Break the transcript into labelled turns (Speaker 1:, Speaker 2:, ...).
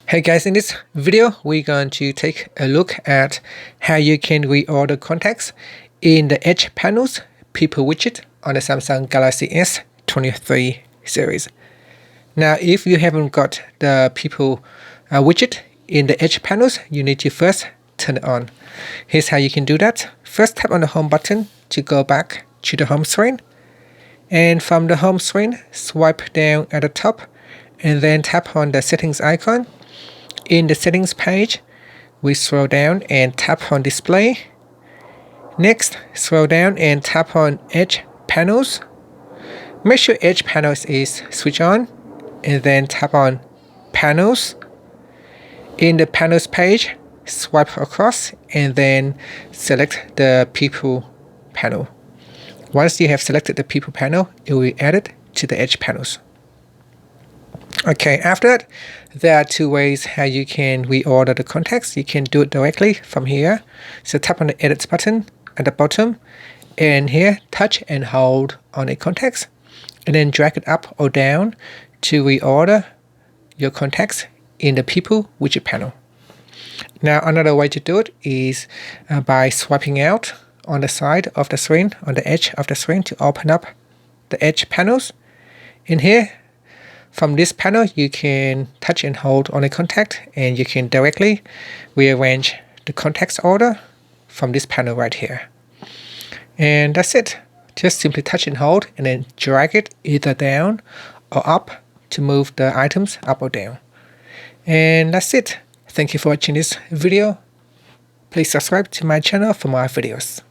Speaker 1: Hey guys, in this video we're going to take a look at how you can reorder contacts in the Edge panels People Widget on the Samsung Galaxy S23 series. Now if you haven't got the People widget in the Edge panels, you need to first turn it on. Here's how you can do that. First tap on the home button to go back to the home screen, and from the home screen swipe down at the top and then tap on the settings icon. In the settings page, we scroll down and tap on display. Next, scroll down and tap on Edge panels. Make sure Edge panels is switched on and then tap on panels. In the panels page, swipe across and then select the People panel. Once you have selected the People panel, it will be added to the Edge panels. Okay, after that, there are two ways how you can reorder the contacts. You can do it directly from here. So tap on the edit button at the bottom, and here touch and hold on the contacts, and then drag it up or down to reorder your contacts in the People widget panel. Now another way to do it is by swiping out on the side of the screen, on the edge of the screen, to open up the Edge panels. In here, from this panel, you can touch and hold on a contact, and you can directly rearrange the contacts order from this panel right here. And that's it. Just simply touch and hold and then drag it either down or up to move the items up or down. And that's it. Thank you for watching this video. Please subscribe to my channel for more videos.